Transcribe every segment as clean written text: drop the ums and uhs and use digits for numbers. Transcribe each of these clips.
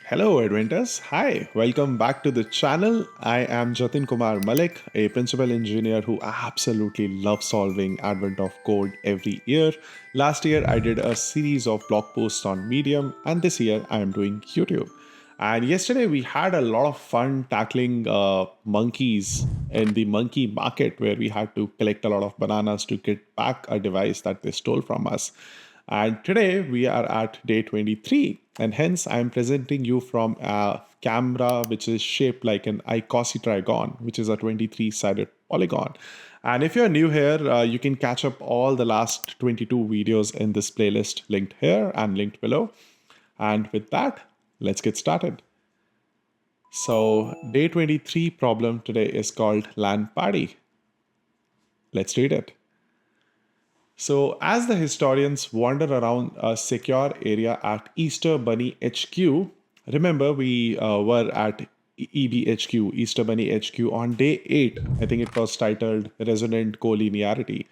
Hello, Adventers. Hi, welcome back to the channel. I am Jatin Kumar Malik, a principal engineer who absolutely loves solving Advent of code every year. Last year, I did a series of blog posts on Medium, and this year, I am doing YouTube. And yesterday, we had a lot of fun tackling monkeys in the monkey market, where we had to collect a lot of bananas to get back a device that they stole from us. And today we are at day 23, and hence I'm presenting you from a camera which is shaped like an icosahedron, which is a 23-sided polygon. And if you're new here, you can catch up all the last 22 videos in this playlist linked here and linked below. And with that, let's get started. So, day 23 problem today is called LAN Party. Let's read it. So, as the historians wander around a secure area at Easter Bunny HQ, remember we were at EBHQ, Easter Bunny HQ, on day 8. I think it was titled Resonant Collinearity.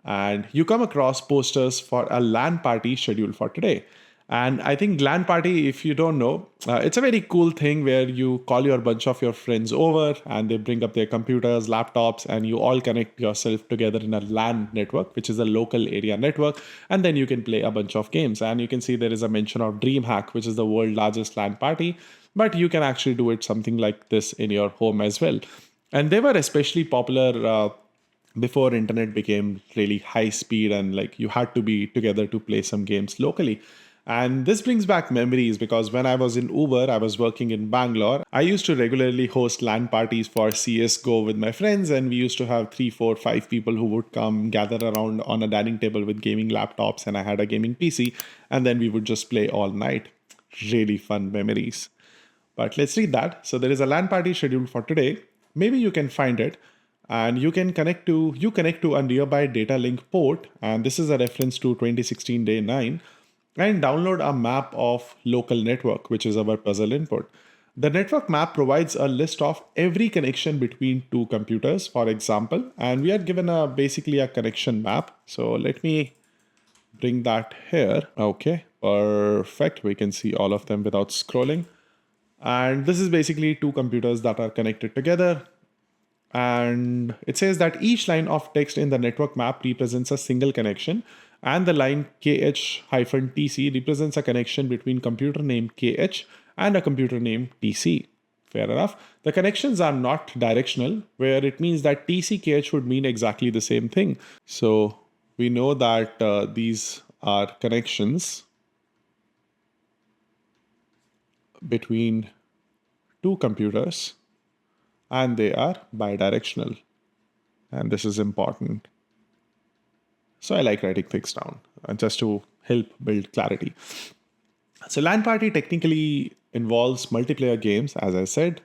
And you come across posters for a LAN party scheduled for today. And I think LAN party, if you don't know, it's a very cool thing where you call your bunch of your friends over and they bring up their computers, laptops, and you all connect yourself together in a LAN network, which is a local area network. And then you can play a bunch of games. And you can see there is a mention of DreamHack, which is the world's largest LAN party. But you can actually do it something like this in your home as well. And they were especially popular before internet became really high speed and like you had to be together to play some games locally. And this brings back memories because when I was in Uber, I was working in Bangalore. I used to regularly host LAN parties for CSGO with my friends, and we used to have 3, 4, 5 people who would come gather around on a dining table with gaming laptops, and I had a gaming PC, and then we would just play all night. Really fun memories. But let's read that. So there is a LAN party scheduled for today. Maybe you can find it and you connect to a nearby data link port, and this is a reference to 2016 day 9, and download a map of local network, which is our puzzle input. The network map provides a list of every connection between two computers, for example, and we are given a basically a connection map. So let me bring that here. Okay, perfect. We can see all of them without scrolling. And this is basically two computers that are connected together. And it says that each line of text in the network map represents a single connection, and the line KH-TC represents a connection between computer named KH and a computer named TC. Fair enough. The connections are not directional, where it means that TCKH would mean exactly the same thing. So we know that these are connections between two computers and they are bidirectional. And this is important. So I like writing things down just to help build clarity. So LAN party technically involves multiplayer games, as I said.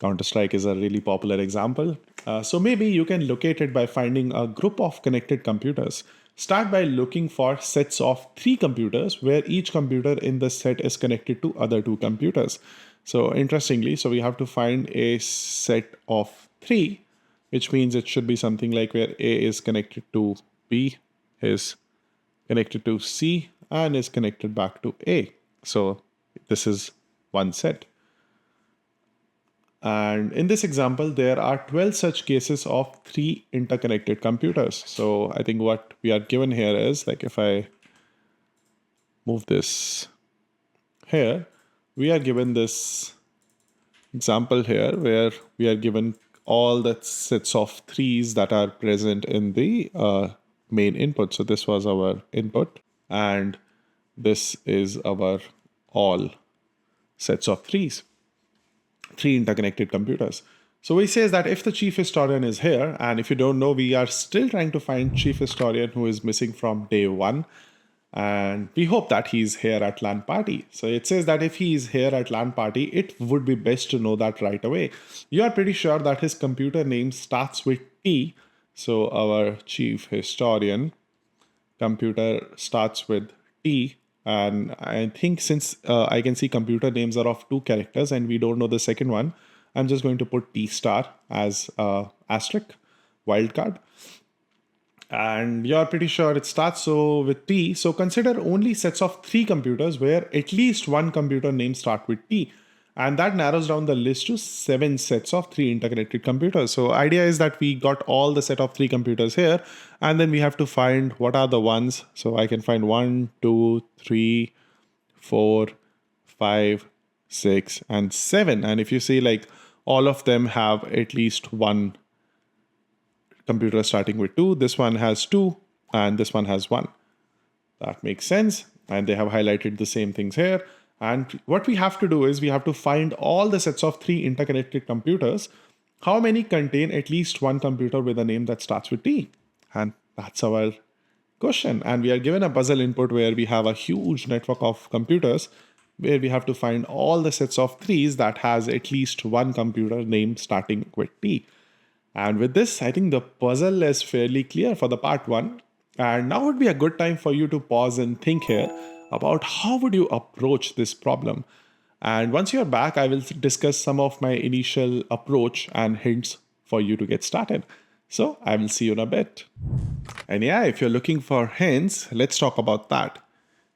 Counter-Strike is a really popular example. So maybe you can locate it by finding a group of connected computers. Start by looking for sets of 3 computers where each computer in the set is connected to other 2 computers. So interestingly, so we have to find a set of 3, which means it should be something like where A is connected to B, is connected to C, and is connected back to A. So this is one set. And in this example, there are 12 such cases of 3 interconnected computers. So I think what we are given here is, like if I move this here, we are given this example here where we are given all the sets of 3s that are present in the main input. So this was our input, and this is our all sets of 3s. 3 interconnected computers. So we says that if the chief historian is here, and if you don't know, we are still trying to find chief historian who is missing from day 1. And we hope that he's here at LAN party. So it says that if he is here at LAN party, it would be best to know that right away. You are pretty sure that his computer name starts with T. So our chief historian computer starts with T. And I think since I can see computer names are of 2 characters and we don't know the second one, I'm just going to put T star as asterisk, wildcard. and you're pretty sure it starts so with T. So consider only sets of three computers where at least one computer name start with T. And that narrows down the list to seven sets of three interconnected computers. So idea is that we got all the set of three computers here, and then we have to find what are the ones. So I can find 1, 2, 3, 4, 5, 6, and 7. And if you see, like, all of them have at least one computer starting with 2. This one has 2, and this one has 1. That makes sense. And they have highlighted the same things here. And what we have to do is we have to find all the sets of three interconnected computers. How many contain at least one computer with a name that starts with T? And that's our question. And we are given a puzzle input where we have a huge network of computers where we have to find all the sets of threes that has at least one computer name starting with T. And with this, I think the puzzle is fairly clear for the part one. And now would be a good time for you to pause and think here about how would you approach this problem. And once you're back, I will discuss some of my initial approach and hints for you to get started. So I will see you in a bit. And yeah, if you're looking for hints, let's talk about that.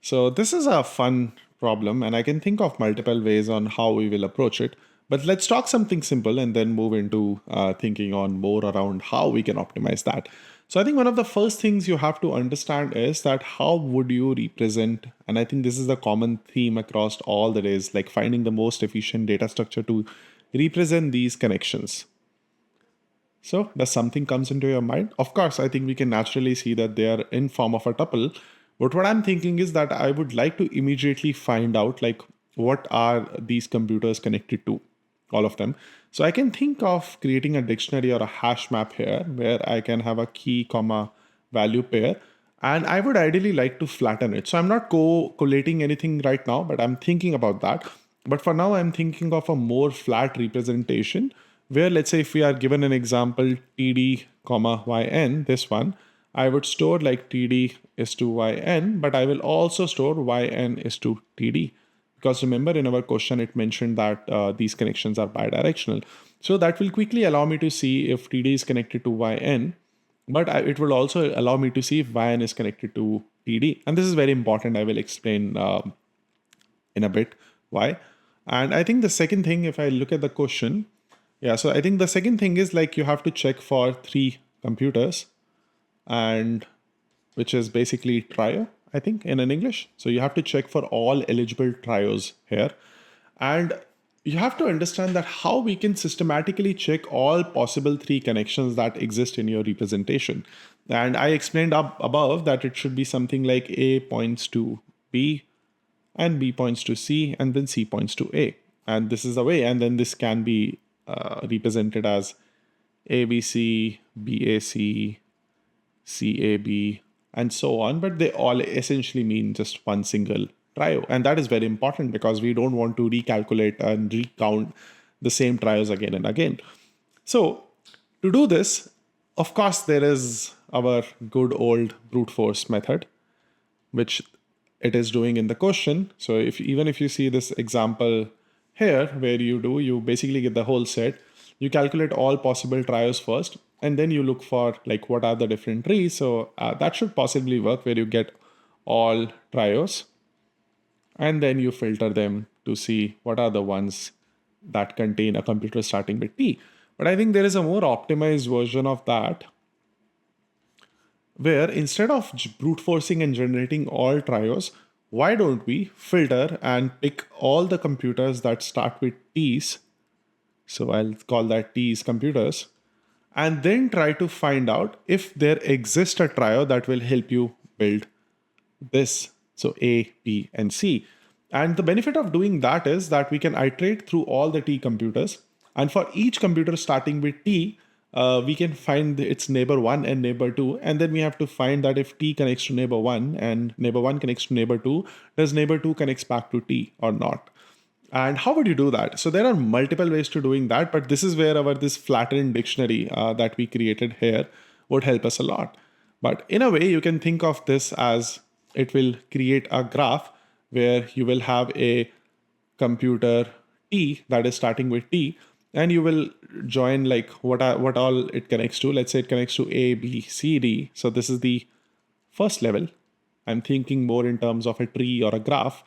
So this is a fun problem, and I can think of multiple ways on how we will approach it. But let's talk something simple and then move into thinking on more around how we can optimize that. So I think one of the first things you have to understand is that how would you represent, and I think this is the common theme across all the days, like finding the most efficient data structure to represent these connections. So does something comes into your mind? Of course, I think we can naturally see that they are in form of a tuple. But what I'm thinking is that I would like to immediately find out like what are these computers connected to, all of them. So I can think of creating a dictionary or a hash map here where I can have a key comma value pair. And I would ideally like to flatten it. So I'm not collating anything right now, but I'm thinking about that. But for now, I'm thinking of a more flat representation where, let's say if we are given an example td comma yn, this one, I would store like td is to yn, but I will also store yn is to td. Because remember in our question, it mentioned that these connections are bidirectional. So that will quickly allow me to see if td is connected to yn, but it will also allow me to see if yn is connected to td. And this is very important. I will explain in a bit why. And I think the second thing, if I look at the question, yeah, so I think the second thing is like you have to check for three computers, and which is basically trio, I think, in English. So you have to check for all eligible trios here. And you have to understand that how we can systematically check all possible three connections that exist in your representation. And I explained up above that it should be something like A points to B, and B points to C, and then C points to A. And this is the way. And then this can be represented as ABC, BAC, CAB, and so on. But they all essentially mean just one single trio. And that is very important because we don't want to recalculate and recount the same trios again and again. So to do this, of course, there is our good old brute force method, which it is doing in the question. So even if you see this example here, where you basically get the whole set, you calculate all possible trios first, and then you look for like what are the different trees. So that should possibly work where you get all trios, and then you filter them to see what are the ones that contain a computer starting with T. But I think there is a more optimized version of that, where instead of brute forcing and generating all trios, why don't we filter and pick all the computers that start with T's? So I'll call that T's computers, and then try to find out if there exists a trio that will help you build this. So A, B, and C. And the benefit of doing that is that we can iterate through all the T computers. And for each computer starting with T, we can find its neighbor 1 and neighbor 2. And then we have to find that if T connects to neighbor 1 and neighbor 1 connects to neighbor 2, does neighbor 2 connects back to T or not? And how would you do that? So there are multiple ways to doing that, but this is where this flattened dictionary that we created here would help us a lot. But in a way, you can think of this as it will create a graph where you will have a computer T that is starting with T, and you will join like what all it connects to. Let's say it connects to A, B, C, D. So this is the first level. I'm thinking more in terms of a tree or a graph.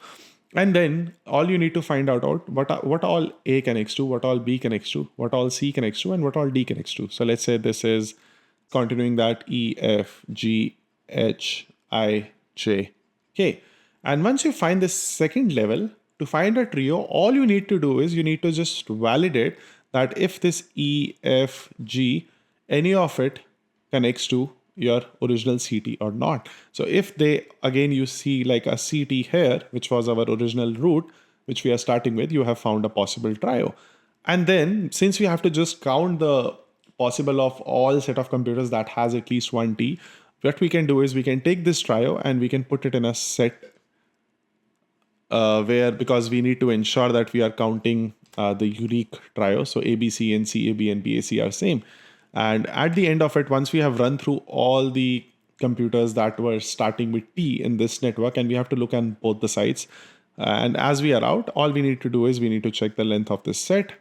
And then all you need to find out what all A connects to, what all B connects to, what all C connects to, and what all D connects to. So let's say this is continuing that E, F, G, H, I, J, K. And once you find this second level, to find a trio, all you need to do is you need to just validate that if this E, F, G, any of it connects to your original CT or not. So if they, again, you see like a CT here, which was our original route, which we are starting with, you have found a possible trio. And then since we have to just count the possible of all set of computers that has at least one T, what we can do is we can take this trio and we can put it in a set where, because we need to ensure that we are counting the unique trio. So A, B, C, and C, A, B, and B, A, C are same. And at the end of it, once we have run through all the computers that were starting with T in this network, and we have to look at both the sides. And as we are out, all we need to do is we need to check the length of this set,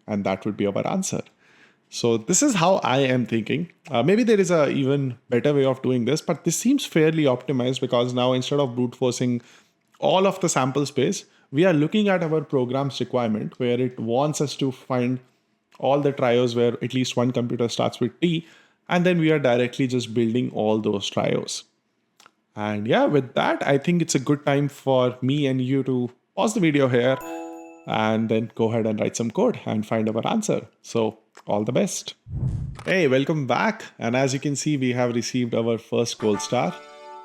and that would be our answer. So this is how I am thinking. Maybe there is a even better way of doing this, but this seems fairly optimized because now instead of brute forcing all of the sample space, we are looking at our program's requirement where it wants us to find all the trios where at least one computer starts with T, and then we are directly just building all those trios. And yeah, with that, I think it's a good time for me and you to pause the video here and then go ahead and write some code and find our answer. So all the best. Hey, welcome back. And as you can see, we have received our first gold star.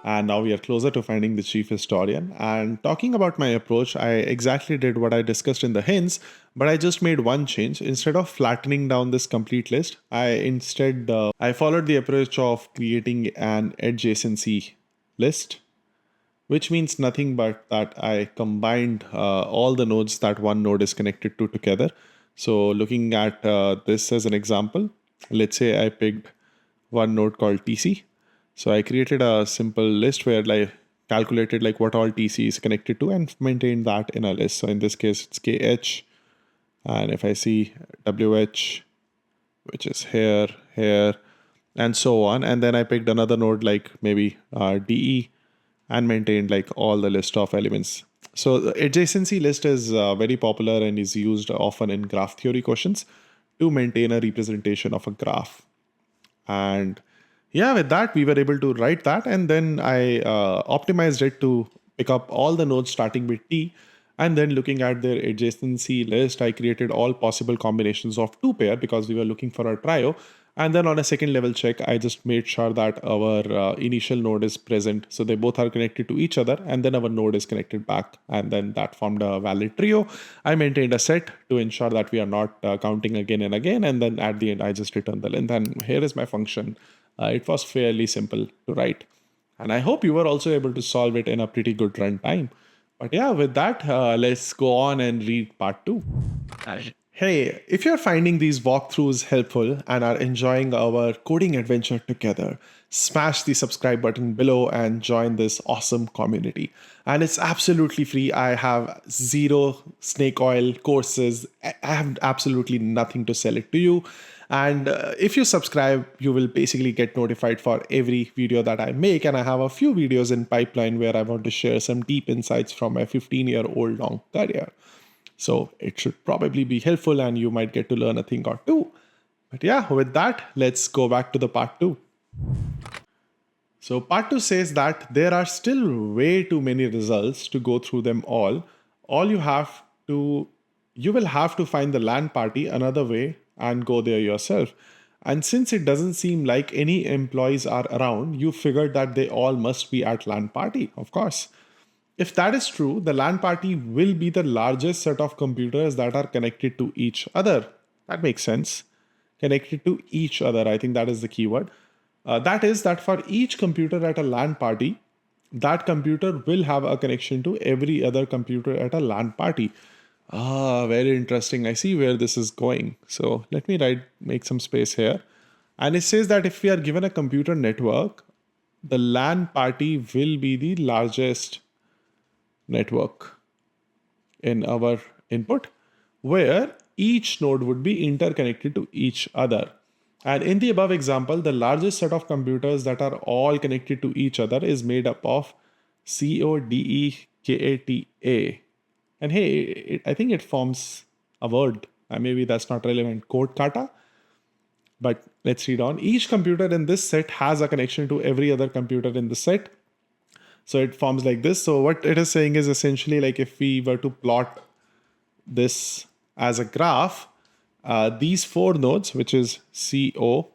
And now we are closer to finding the chief historian. And talking about my approach, I exactly did what I discussed in the hints, but I just made one change. Instead of flattening down this complete list, I followed the approach of creating an adjacency list, which means nothing but that I combined all the nodes that one node is connected to together. So looking at this as an example, let's say I picked one node called TC. So I created a simple list where I calculated like what all TC is connected to and maintained that in a list. So in this case, it's KH. And if I see WH, which is here, here, and so on. And then I picked another node like maybe DE and maintained like all the list of elements. So the adjacency list is very popular and is used often in graph theory questions to maintain a representation of a graph. And yeah, with that, we were able to write that. And then I optimized it to pick up all the nodes starting with T. And then looking at their adjacency list, I created all possible combinations of two pair because we were looking for a trio. And then on a second level check, I just made sure that our initial node is present. So they both are connected to each other. And then our node is connected back. And then that formed a valid trio. I maintained a set to ensure that we are not counting again and again. And then at the end, I just returned the length. And here is my function. It was fairly simple to write. And I hope you were also able to solve it in a pretty good runtime. But yeah, with that, let's go on and read part 2. Hey, if you're finding these walkthroughs helpful and are enjoying our coding adventure together, smash the subscribe button below and join this awesome community. And it's absolutely free. I have zero snake oil courses. I have absolutely nothing to sell it to you. And if you subscribe, you will basically get notified for every video that I make. And I have a few videos in pipeline where I want to share some deep insights from my 15-year-old long career. So it should probably be helpful and you might get to learn a thing or two. But yeah, with that, let's go back to the part 2. So part 2 says that there are still way too many results to go through them all. You will have to find the LAN party another way and go there yourself. And since it doesn't seem like any employees are around, you figured that they all must be at LAN party, of course. If that is true, the LAN party will be the largest set of computers that are connected to each other. That makes sense. Connected to each other. I think that is the keyword. That is that for each computer at a LAN party, that computer will have a connection to every other computer at a LAN party. Very interesting. I see where this is going. So let me make some space here. And it says that if we are given a computer network, the LAN party will be the largest network in our input, where each node would be interconnected to each other. And in the above example, the largest set of computers that are all connected to each other is made up of CODEKATA. And hey, I think it forms a word. Maybe that's not relevant. Code kata. But let's read on. Each computer in this set has a connection to every other computer in the set. So it forms like this. So what it is saying is essentially like if we were to plot this as a graph, these four nodes, which is CODE,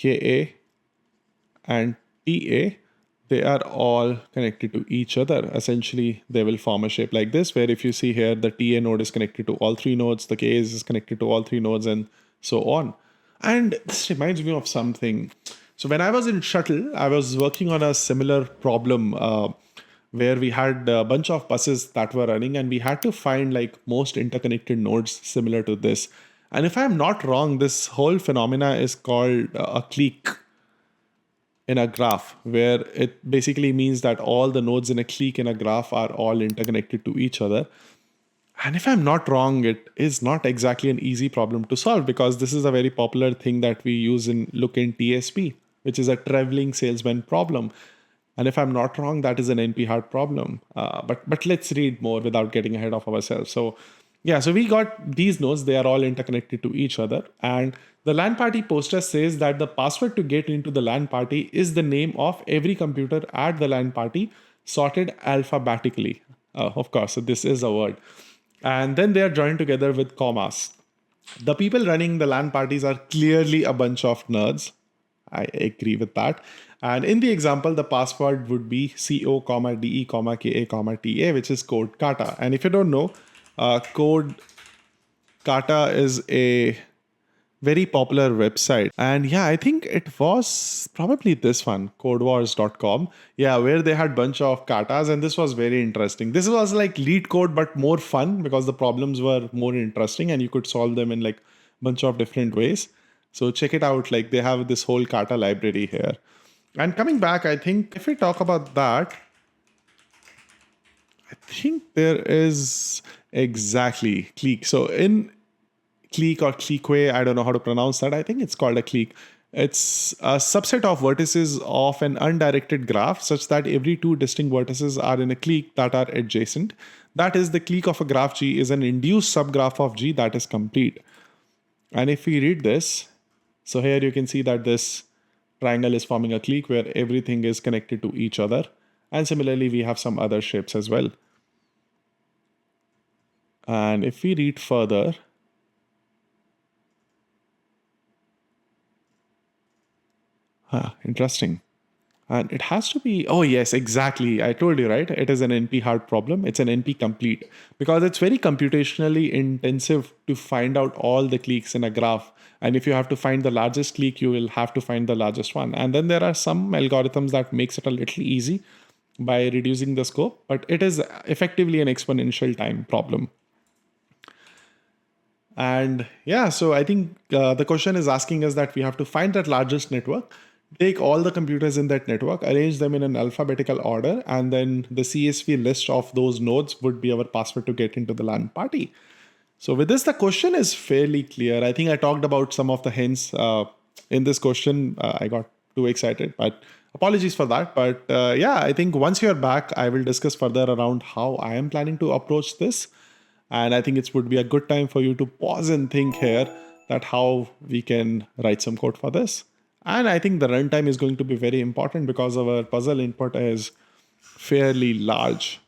KA, and TA, they are all connected to each other. Essentially, they will form a shape like this, where if you see here, the TA node is connected to all three nodes, the KA is connected to all three nodes, and so on. And this reminds me of something. So when I was in Shuttle, I was working on a similar problem where we had a bunch of buses that were running, and we had to find like most interconnected nodes similar to this. And if I'm not wrong, this whole phenomena is called a clique in a graph, where it basically means that all the nodes in a clique in a graph are all interconnected to each other. And if I'm not wrong, it is not exactly an easy problem to solve, because this is a very popular thing that we use in look in TSP, which is a traveling salesman problem. And if I'm not wrong, that is an NP hard problem. But let's read more without getting ahead of ourselves. So yeah, so we got these nodes, they are all interconnected to each other. And the LAN party poster says that the password to get into the LAN party is the name of every computer at the LAN party, sorted alphabetically. Of course, so this is a word. And then they are joined together with commas. The people running the LAN parties are clearly a bunch of nerds. I agree with that. And in the example, the password would be CO, DE, KA, TA, which is code kata. And if you don't know, code kata is a very popular website. And yeah, I think it was probably this one, codewars.com. Yeah, where they had bunch of katas, and this was very interesting. This was like lead code, but more fun because the problems were more interesting and you could solve them in like bunch of different ways. So check it out. Like they have this whole kata library here. And coming back, I think if we talk about that, I think there is exactly clique. So in clique or clique, I don't know how to pronounce that. I think it's called a clique. It's a subset of vertices of an undirected graph such that every two distinct vertices are in a clique that are adjacent. That is, the clique of a graph G is an induced subgraph of G that is complete. And if we read this, so here you can see that this triangle is forming a clique where everything is connected to each other. And similarly, we have some other shapes as well. And if we read further, interesting. And it has to be, oh yes, exactly. I told you, right? It is an NP hard problem. It's an NP complete because it's very computationally intensive to find out all the cliques in a graph. And if you have to find the largest clique, you will have to find the largest one. And then there are some algorithms that makes it a little easy by reducing the scope, but it is effectively an exponential time problem. And yeah, so I think the question is asking us that we have to find that largest network, take all the computers in that network, arrange them in an alphabetical order, and then the CSV list of those nodes would be our password to get into the LAN party. So with this, the question is fairly clear. I think I talked about some of the hints in this question. I got too excited, but apologies for that. But yeah, I think once you're back, I will discuss further around how I am planning to approach this. And I think it would be a good time for you to pause and think here that how we can write some code for this. And I think the runtime is going to be very important because our puzzle input is fairly large.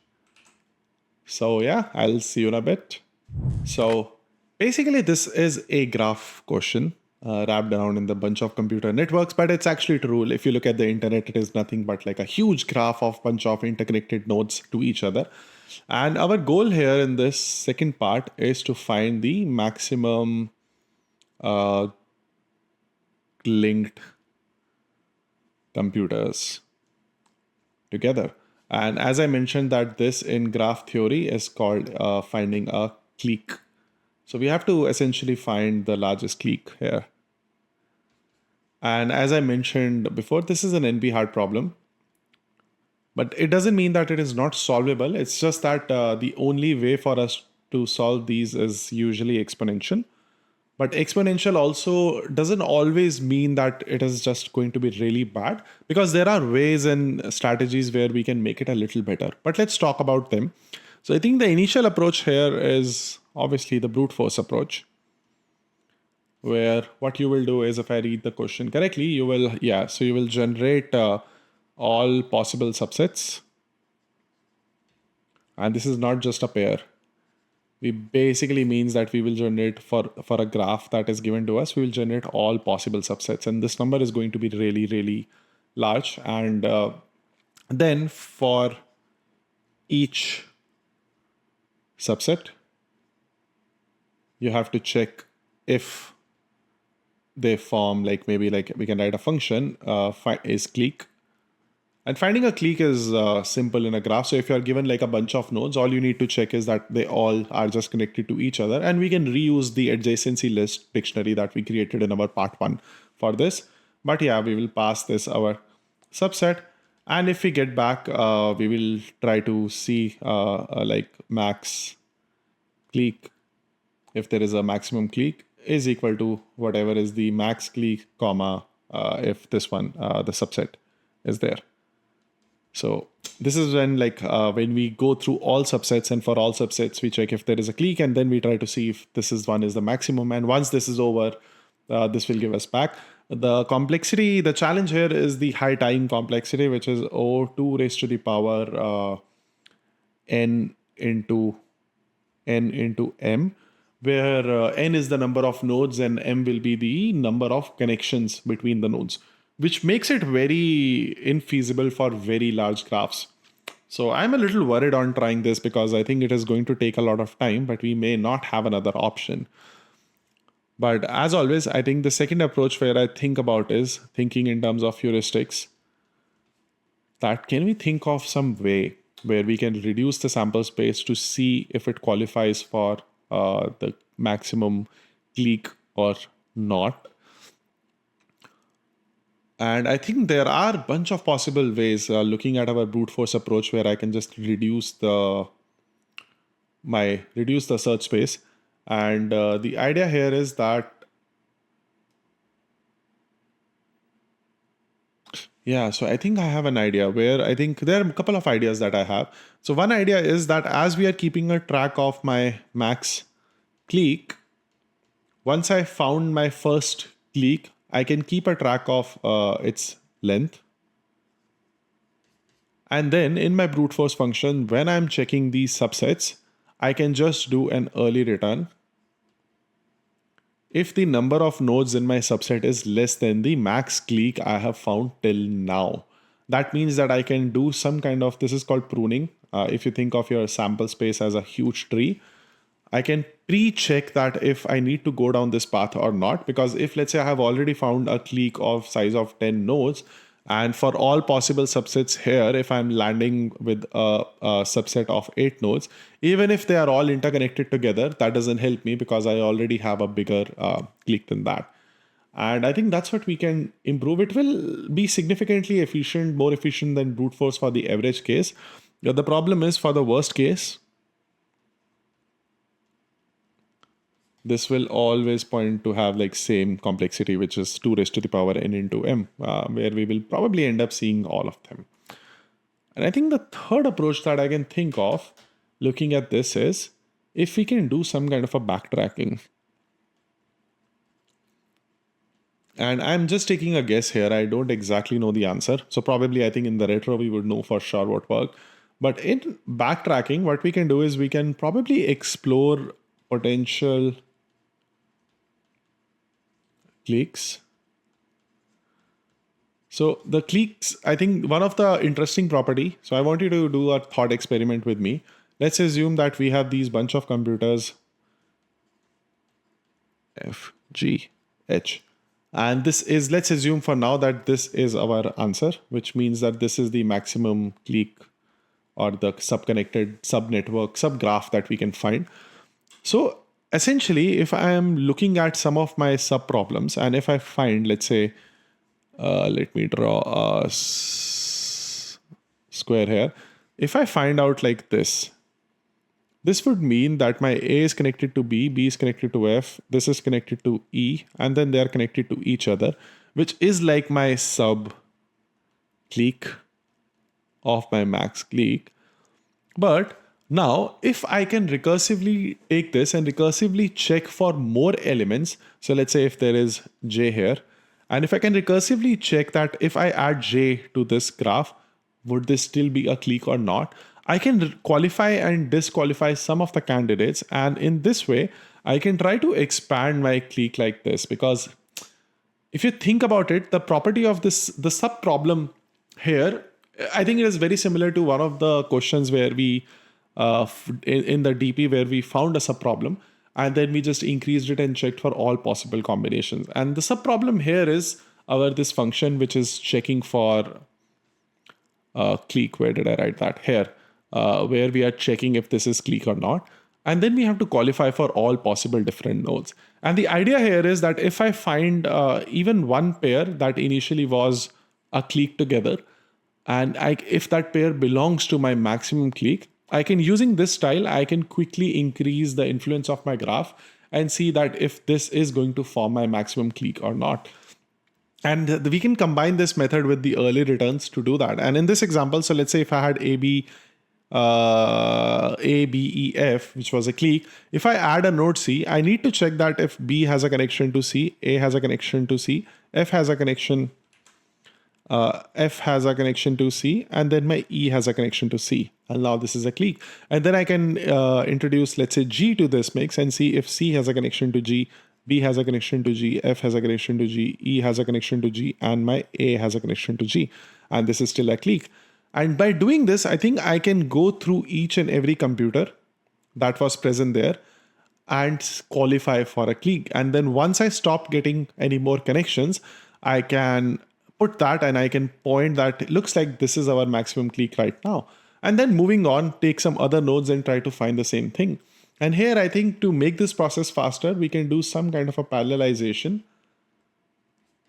So yeah, I'll see you in a bit. So basically this is a graph question wrapped around in the bunch of computer networks, but it's actually true. If you look at the internet, it is nothing but like a huge graph of bunch of interconnected nodes to each other. And our goal here in this second part is to find the maximum linked computers together. And as I mentioned that this in graph theory is called finding a clique. So we have to essentially find the largest clique here. And as I mentioned before, this is an NP hard problem. But it doesn't mean that it is not solvable. It's just that the only way for us to solve these is usually exponential. But exponential also doesn't always mean that it is just going to be really bad, because there are ways and strategies where we can make it a little better. But let's talk about them. So I think the initial approach here is obviously the brute force approach, where what you will do is, if I read the question correctly, you will, yeah, so you will generate all possible subsets. And this is not just a pair. We basically means that we will generate for a graph that is given to us, we will generate all possible subsets. And this number is going to be really, really large. And then for each subset, you have to check if they form, like maybe like we can write a function is clique. And finding a clique is simple in a graph. So if you're given like a bunch of nodes, all you need to check is that they all are just connected to each other. And we can reuse the adjacency list dictionary that we created in our part 1 for this. But yeah, we will pass this our subset. And if we get back, we will try to see like max clique, if there is a maximum clique, is equal to whatever is the max clique, comma, if this one, the subset is there. So this is when when we go through all subsets, and for all subsets, we check if there is a clique, and then we try to see if this is one is the maximum. And once this is over, this will give us back. The complexity, the challenge here is the high time complexity, which is O2 raised to the power n into m, where n is the number of nodes and m will be the number of connections between the nodes, which makes it very infeasible for very large graphs. So I'm a little worried on trying this, because I think it is going to take a lot of time, but we may not have another option. But as always, I think the second approach where I think about is thinking in terms of heuristics. That can we think of some way where we can reduce the sample space to see if it qualifies for the maximum clique or not? And I think there are a bunch of possible ways, looking at our brute force approach, where I can just reduce the search space. And the idea here is that, yeah, so I think I have an idea where I think there are a couple of ideas that I have. So one idea is that as we are keeping a track of my max clique, once I found my first clique, I can keep a track of its length. And then in my brute force function, when I'm checking these subsets, I can just do an early return if the number of nodes in my subset is less than the max clique I have found till now. That means that I can do some kind of, this is called pruning. If you think of your sample space as a huge tree, I can pre-check that if I need to go down this path or not. Because if, let's say, I have already found a clique of size of 10 nodes, and for all possible subsets here, if I'm landing with a subset of 8 nodes, even if they are all interconnected together, that doesn't help me because I already have a bigger clique than that. And I think that's what we can improve. It will be significantly efficient, more efficient than brute force for the average case. The problem is, for the worst case, this will always point to have like same complexity, which is 2 raised to the power n into m, where we will probably end up seeing all of them. And I think the third approach that I can think of looking at this is if we can do some kind of a backtracking. And I'm just taking a guess here. I don't exactly know the answer. So probably I think in the retro, we would know for sure what worked. But in backtracking, what we can do is we can probably explore potential cliques. So the cliques, I think one of the interesting property. So I want you to do a thought experiment with me. Let's assume that we have these bunch of computers, F, G, H. And this is, let's assume for now that this is our answer, which means that this is the maximum clique or the subconnected subnetwork, subgraph that we can find. So essentially, if I am looking at some of my sub problems, and if I find, let's say, let me draw a square here, if I find out like this would mean that my A is connected to B is connected to F, this is connected to E, and then they are connected to each other, which is like my sub clique of my max clique. But now, if I can recursively take this and recursively check for more elements, so let's say if there is J here, and if I can recursively check that if I add J to this graph, would this still be a clique or not? I can qualify and disqualify some of the candidates. And in this way, I can try to expand my clique like this, because if you think about it, the property of this, the sub problem here, I think it is very similar to one of the questions where we, in the DP, where we found a sub problem and then we just increased it and checked for all possible combinations. And the sub problem here is this function which is checking for clique. Where did I write that? Here, where we are checking if this is clique or not. And then we have to qualify for all possible different nodes. And the idea here is that if I find even one pair that initially was a clique together, and if that pair belongs to my maximum clique, I can, using this style, I can quickly increase the influence of my graph and see that if this is going to form my maximum clique or not. And we can combine this method with the early returns to do that. And in this example, so let's say if I had A, B, E, F, which was a clique. If I add a node C, I need to check that if B has a connection to C, A has a connection to C, F has a connection to C, and then my E has a connection to C. And now this is a clique. And then I can introduce, let's say, G to this mix and see if C has a connection to G, B has a connection to G, F has a connection to G, E has a connection to G, and my A has a connection to G. And this is still a clique. And by doing this, I think I can go through each and every computer that was present there and qualify for a clique. And then once I stop getting any more connections, I can put that and I can point that it looks like this is our maximum clique right now. And then moving on, take some other nodes and try to find the same thing. And here, I think to make this process faster, we can do some kind of a parallelization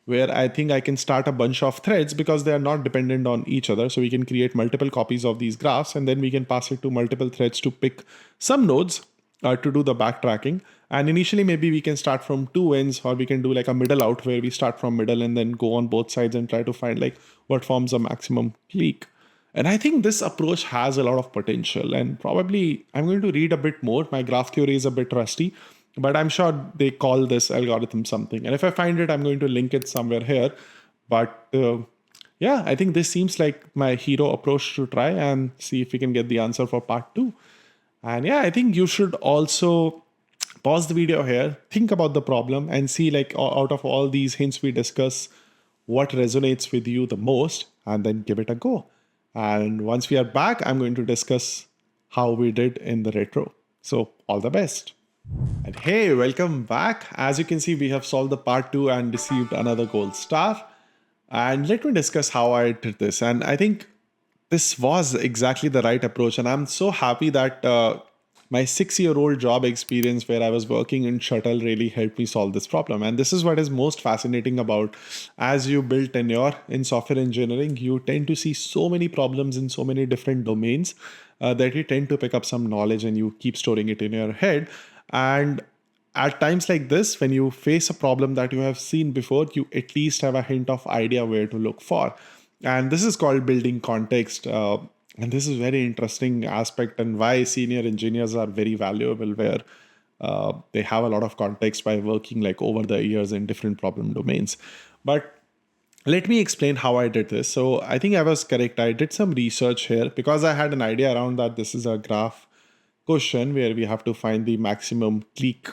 where I think I can start a bunch of threads because they are not dependent on each other. So we can create multiple copies of these graphs and then we can pass it to multiple threads to pick some nodes to do the backtracking. And initially, maybe we can start from two ends, or we can do like a middle out where we start from middle and then go on both sides and try to find like what forms a maximum clique. And I think this approach has a lot of potential, and probably I'm going to read a bit more. My graph theory is a bit rusty, but I'm sure they call this algorithm something. And if I find it, I'm going to link it somewhere here. But yeah, I think this seems like my hero approach to try and see if we can get the answer for part 2. And yeah, I think you should also pause the video here, think about the problem and see like out of all these hints we discuss, what resonates with you the most, and then give it a go. And once we are back, I'm going to discuss how we did in the retro. So all the best. And hey, welcome back. As you can see, we have solved the part 2 and received another gold star. And let me discuss how I did this. And I think this was exactly the right approach. And I'm so happy that my 6-year-old job experience where I was working in shuttle really helped me solve this problem. And this is what is most fascinating about as you build tenure in software engineering, you tend to see so many problems in so many different domains that you tend to pick up some knowledge and you keep storing it in your head. And at times like this, when you face a problem that you have seen before, you at least have a hint of idea where to look for. And this is called building context. And this is very interesting aspect and why senior engineers are very valuable, where they have a lot of context by working like over the years in different problem domains. But let me explain how I did this. So I think I was correct. I did some research here because I had an idea around that this is a graph question where we have to find the maximum clique,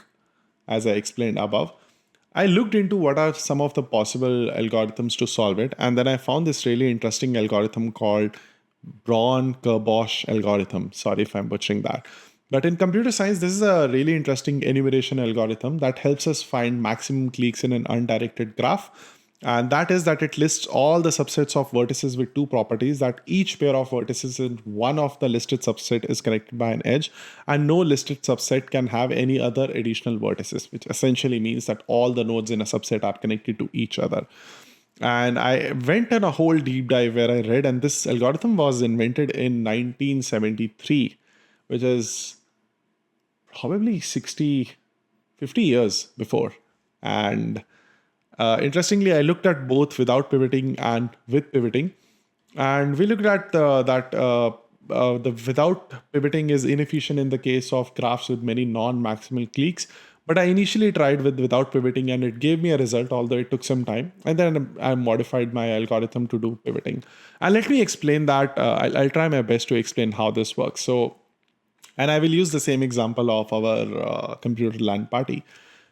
as I explained above. I looked into what are some of the possible algorithms to solve it. And then I found this really interesting algorithm called Braun-Kerbosch algorithm. Sorry if I'm butchering that. But in computer science, this is a really interesting enumeration algorithm that helps us find maximum cliques in an undirected graph. And that is that it lists all the subsets of vertices with two properties, that each pair of vertices in one of the listed subset is connected by an edge, and no listed subset can have any other additional vertices, which essentially means that all the nodes in a subset are connected to each other. And I went on a whole deep dive where I read, and this algorithm was invented in 1973, which is probably 50 years before. And interestingly, I looked at both without pivoting and with pivoting. And we looked at that the without pivoting is inefficient in the case of graphs with many non-maximal cliques. But I initially tried with without pivoting and it gave me a result, although it took some time. And then I modified my algorithm to do pivoting. And let me explain that. I'll try my best to explain how this works. So, and I will use the same example of our computer LAN party.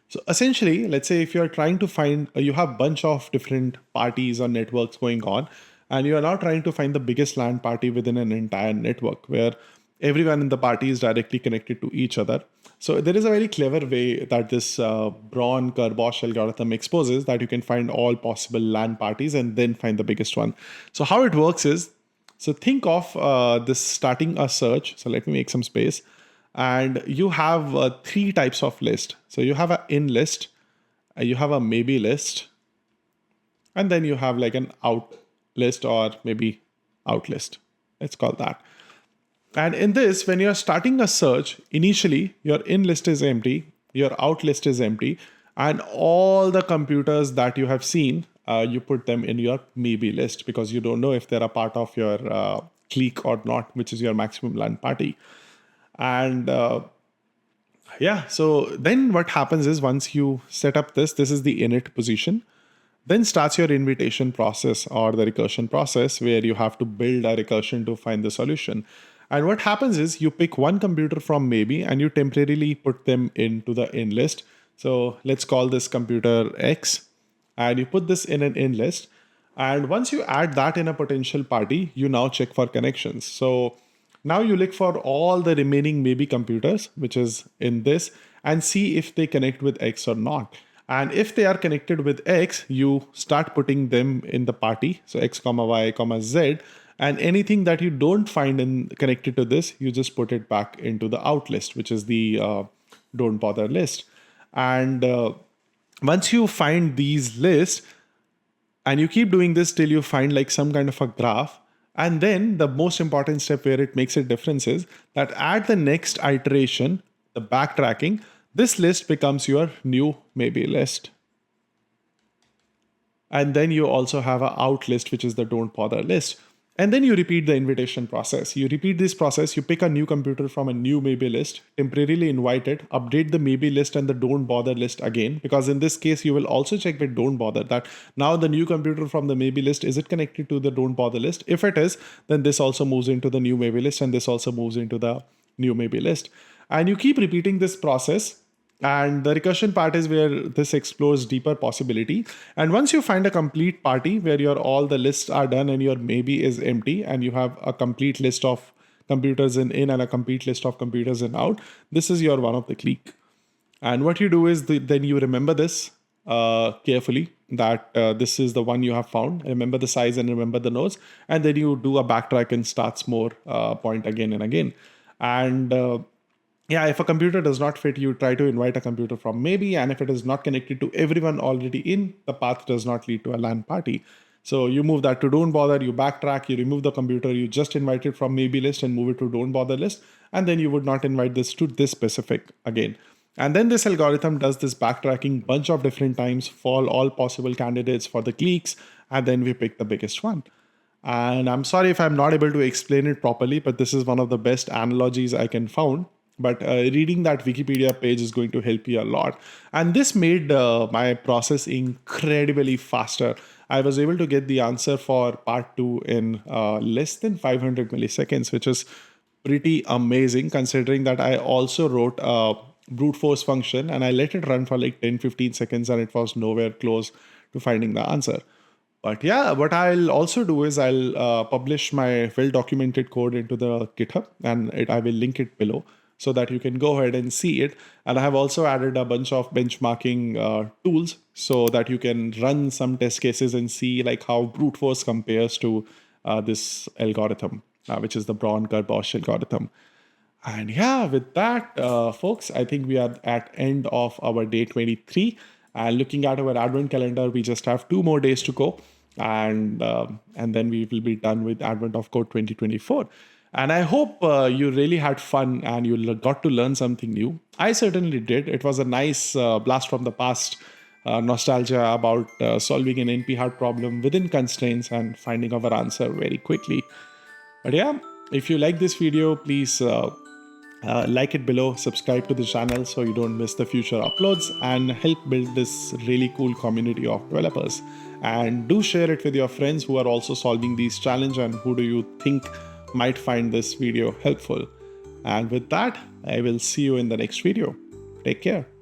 So essentially, let's say if you're trying to find, you have a bunch of different parties or networks going on, and you are now trying to find the biggest LAN party within an entire network where everyone in the party is directly connected to each other. So there is a very clever way that this Braun-Kerbosh algorithm exposes that you can find all possible LAN parties and then find the biggest one. So how it works is, so think of this starting a search. So let me make some space. And you have three types of list. So you have an in list, you have a maybe list, and then you have like an out list or maybe out list. Let's call that. And in this, when you're starting a search, initially your in list is empty, your out list is empty, and all the computers that you have seen, you put them in your maybe list because you don't know if they're a part of your clique or not, which is your maximum LAN party. And yeah, so then what happens is once you set up this is the init position. Then starts your invitation process or the recursion process where you have to build a recursion to find the solution. And what happens is you pick one computer from maybe and you temporarily put them into the in list. So let's call this computer X and you put this in an in list. And once you add that in a potential party, you now check for connections. So now you look for all the remaining maybe computers, which is in this, and see if they connect with X or not. And if they are connected with X, you start putting them in the party. So X comma Y comma Z. And anything that you don't find in connected to this, you just put it back into the out list, which is the don't bother list. And once you find these lists, and you keep doing this till you find like some kind of a graph. And then the most important step where it makes a difference is that at the next iteration, the backtracking, this list becomes your new maybe list. And then you also have an out list, which is the don't bother list. And then you repeat the invitation process. You repeat this process, you pick a new computer from a new maybe list, temporarily invite it, update the maybe list and the don't bother list again. Because in this case, you will also check with don't bother that now the new computer from the maybe list, is it connected to the don't bother list? If it is, then this also moves into the new maybe list and this also moves into the new maybe list. And you keep repeating this process. And the recursion part is where this explores deeper possibility. And once you find a complete party where your all the lists are done and your maybe is empty and you have a complete list of computers in and a complete list of computers in out, this is your one of the clique. And what you do is then you remember this carefully that this is the one you have found. Remember the size and remember the nodes. And then you do a backtrack and starts more point again and again. And yeah, if a computer does not fit, you try to invite a computer from maybe, and if it is not connected to everyone already in, the path does not lead to a LAN party. So you move that to don't bother, you backtrack, you remove the computer, you just invite it from maybe list and move it to don't bother list, and then you would not invite this to this specific again. And then this algorithm does this backtracking bunch of different times for all possible candidates for the cliques, and then we pick the biggest one. And I'm sorry if I'm not able to explain it properly, but this is one of the best analogies I can found. But reading that Wikipedia page is going to help you a lot. And this made my process incredibly faster. I was able to get the answer for part 2 in less than 500 milliseconds, which is pretty amazing considering that I also wrote a brute force function and I let it run for like 10-15 seconds and it was nowhere close to finding the answer. But yeah, what I'll also do is I'll publish my well-documented code into the GitHub and I will link it below so that you can go ahead and see it. And I have also added a bunch of benchmarking tools so that you can run some test cases and see like how brute force compares to this algorithm, which is the Braun-Kerbosh algorithm. And yeah, with that, folks, I think we are at end of our day 23. And looking at our advent calendar, we just have 2 more days to go. and then we will be done with Advent of Code 2024. And I hope you really had fun and you got to learn something new. I certainly did. It was a nice blast from the past, nostalgia about solving an NP hard problem within constraints and finding our answer very quickly. But yeah, if you like this video, please like it below, subscribe to the channel so you don't miss the future uploads, and help build this really cool community of developers. And do share it with your friends who are also solving these challenges and who do you think might find this video helpful. And with that, I will see you in the next video. Take care.